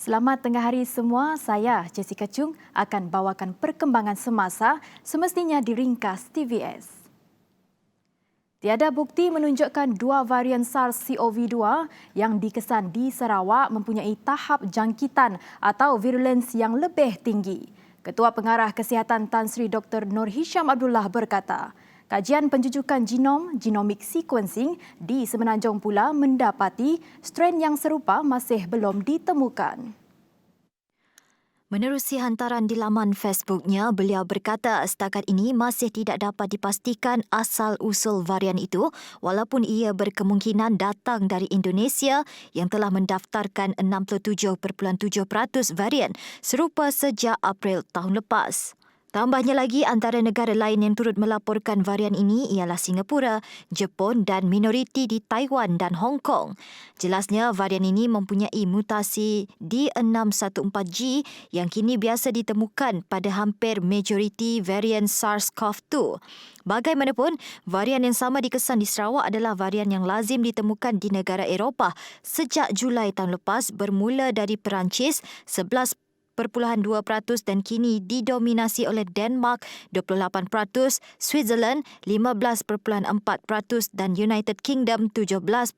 Selamat tengah hari semua, saya Jessica Chung akan bawakan perkembangan semasa semestinya diringkas TVS. Tiada bukti menunjukkan dua varian SARS-CoV-2 yang dikesan di Sarawak mempunyai tahap jangkitan atau virulens yang lebih tinggi. Ketua Pengarah Kesihatan Tan Sri Dr. Nur Hisham Abdullah berkata, kajian penjujukan genomic sequencing di Semenanjung pula mendapati strain yang serupa masih belum ditemukan. Menerusi hantaran di laman Facebooknya, beliau berkata setakat ini masih tidak dapat dipastikan asal-usul varian itu walaupun ia berkemungkinan datang dari Indonesia yang telah mendaftarkan 67.7% varian serupa sejak April tahun lepas. Tambahnya lagi, antara negara lain yang turut melaporkan varian ini ialah Singapura, Jepun dan minoriti di Taiwan dan Hong Kong. Jelasnya, varian ini mempunyai mutasi D614G yang kini biasa ditemukan pada hampir majoriti varian SARS-CoV-2. Bagaimanapun, varian yang sama dikesan di Sarawak adalah varian yang lazim ditemukan di negara Eropah sejak Julai tahun lepas bermula dari Perancis 11.2% dan kini didominasi oleh Denmark 28%, Switzerland 15.4% dan United Kingdom 17.2%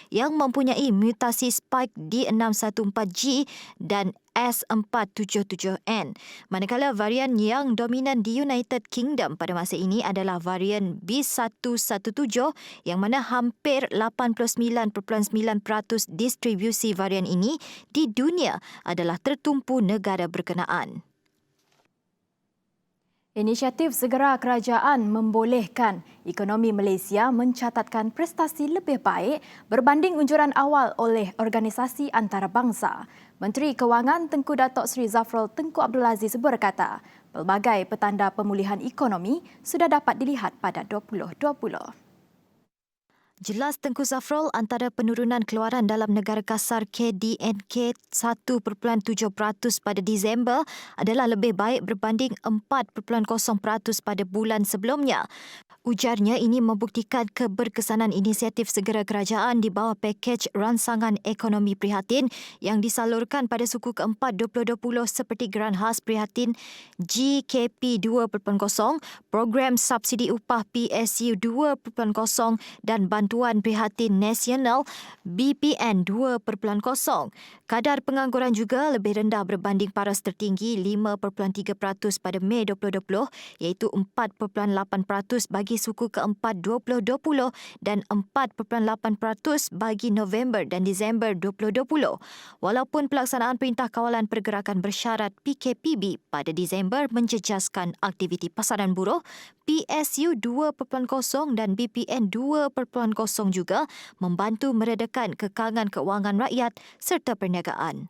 yang mempunyai mutasi spike D614G dan S477N. Manakala varian yang dominan di United Kingdom pada masa ini adalah varian B117 yang mana hampir 89.9% distribusi varian ini di dunia adalah tertumpu negara berkenaan. Inisiatif segera kerajaan membolehkan ekonomi Malaysia mencatatkan prestasi lebih baik berbanding unjuran awal oleh organisasi antarabangsa. Menteri Kewangan Tengku Datuk Seri Zafrul Tengku Abdul Aziz berkata, pelbagai petanda pemulihan ekonomi sudah dapat dilihat pada 2020. Jelas Tengku Zafrul, antara penurunan keluaran dalam negara kasar KDNK 1.7% pada Disember adalah lebih baik berbanding 4.0% pada bulan sebelumnya. Ujarnya ini membuktikan keberkesanan inisiatif segera kerajaan di bawah pakej ransangan ekonomi prihatin yang disalurkan pada suku keempat 2020 seperti geran khas prihatin GKP 2.0, program subsidi upah PSU 2.0 dan bantuan prihatin nasional BPN 2.0. Kadar pengangguran juga lebih rendah berbanding paras tertinggi 5.3% pada Mei 2020 iaitu 4.8% bagi suku keempat 2020 dan 4.8% bagi November dan Disember 2020. Walaupun pelaksanaan Perintah Kawalan Pergerakan Bersyarat PKPB pada Disember menjejaskan aktiviti pasaran buruh, PSU 2.0 dan BPN 2.0 juga membantu meredakan kekangan kewangan rakyat serta perniagaan.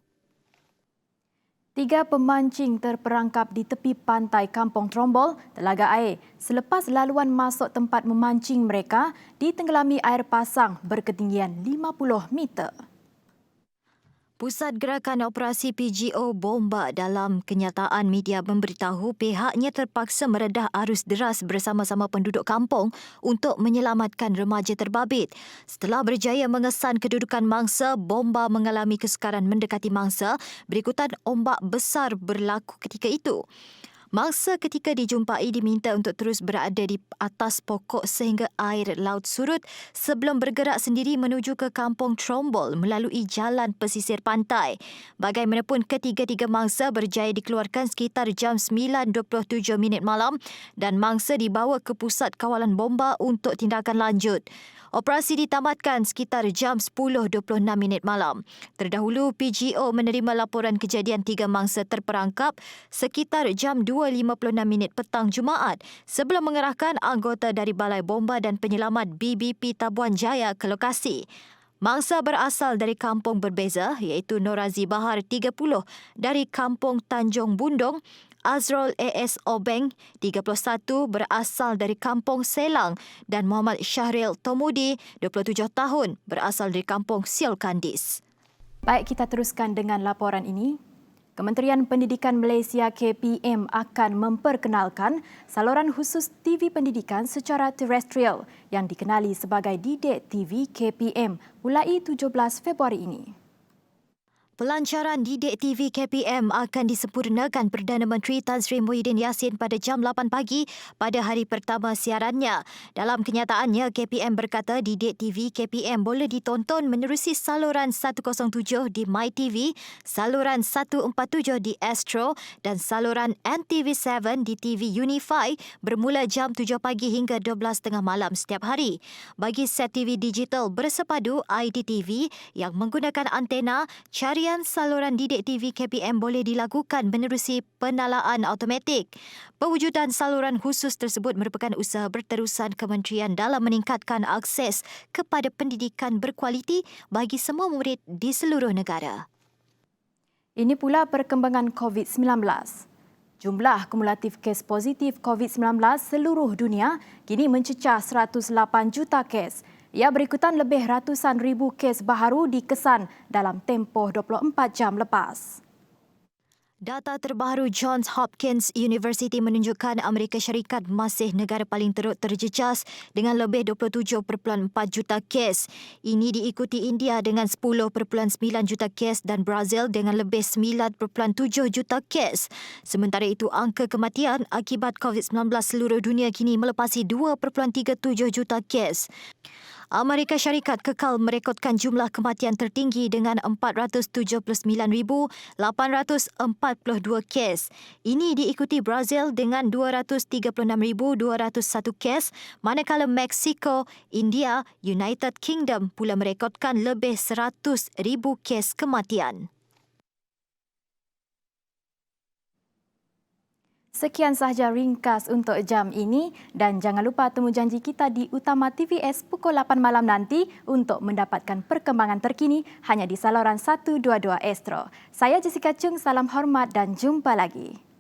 3 pemancing terperangkap di tepi pantai Kampung Trombol, Telaga Air selepas laluan masuk tempat memancing mereka ditenggelami air pasang berketinggian 50 meter. Pusat Gerakan Operasi PGO Bomba dalam kenyataan media memberitahu pihaknya terpaksa meredah arus deras bersama-sama penduduk kampung untuk menyelamatkan remaja terbabit. Setelah berjaya mengesan kedudukan mangsa, Bomba mengalami kesukaran mendekati mangsa berikutan ombak besar berlaku ketika itu. Mangsa ketika dijumpai diminta untuk terus berada di atas pokok sehingga air laut surut sebelum bergerak sendiri menuju ke Kampung Trombol melalui jalan pesisir pantai. Bagaimanapun, ketiga-tiga mangsa berjaya dikeluarkan sekitar jam 9.27 malam dan mangsa dibawa ke pusat kawalan bomba untuk tindakan lanjut. Operasi ditamatkan sekitar jam 10.26 malam. Terdahulu, PGO menerima laporan kejadian 3 mangsa terperangkap sekitar jam 2.56 petang Jumaat sebelum mengerahkan anggota dari Balai Bomba dan Penyelamat BBP Tabuan Jaya ke lokasi. Mangsa berasal dari kampung berbeza iaitu Norazi Bahar 30 dari kampung Tanjung Bundong, Azrul AS Obeng 31 berasal dari kampung Selang dan Muhammad Syahril Tomudi 27 tahun berasal dari kampung Siol Kandis. Baik, kita teruskan dengan laporan ini. Kementerian Pendidikan Malaysia KPM akan memperkenalkan saluran khusus TV pendidikan secara terestrial yang dikenali sebagai Didik TV KPM mulai 17 Februari ini. Pelancaran Didik TV KPM akan disempurnakan Perdana Menteri Tan Sri Muhyiddin Yassin pada jam 8 pagi pada hari pertama siarannya. Dalam kenyataannya, KPM berkata Didik TV KPM boleh ditonton menerusi saluran 107 di MyTV, saluran 147 di Astro dan saluran NTV7 di TV Unify bermula jam 7 pagi hingga 12.30 malam setiap hari. Bagi set TV digital bersepadu IDTV yang menggunakan antena, carian saluran Didik TV KPM boleh dilakukan menerusi penalaan automatik. Pewujudan saluran khusus tersebut merupakan usaha berterusan kementerian dalam meningkatkan akses kepada pendidikan berkualiti bagi semua murid di seluruh negara. Ini pula perkembangan COVID-19. Jumlah kumulatif kes positif COVID-19 seluruh dunia kini mencecah 108 juta kes. Ia berikutan lebih ratusan ribu kes baharu dikesan dalam tempoh 24 jam lepas. Data terbaru Johns Hopkins University menunjukkan Amerika Syarikat masih negara paling teruk terjejas dengan lebih 27.4 juta kes. Ini diikuti India dengan 10.9 juta kes dan Brazil dengan lebih 9.7 juta kes. Sementara itu, angka kematian akibat COVID-19 seluruh dunia kini melepasi 2.37 juta kes. Amerika Syarikat kekal merekodkan jumlah kematian tertinggi dengan 479,842 kes. Ini diikuti Brazil dengan 236,201 kes, manakala Mexico, India, United Kingdom pula merekodkan lebih 100,000 kes kematian. Sekian sahaja ringkas untuk jam ini dan jangan lupa temu janji kita di Utama TVS pukul 8 malam nanti untuk mendapatkan perkembangan terkini hanya di saluran 122 Astro. Saya Jessica Chung, salam hormat dan jumpa lagi.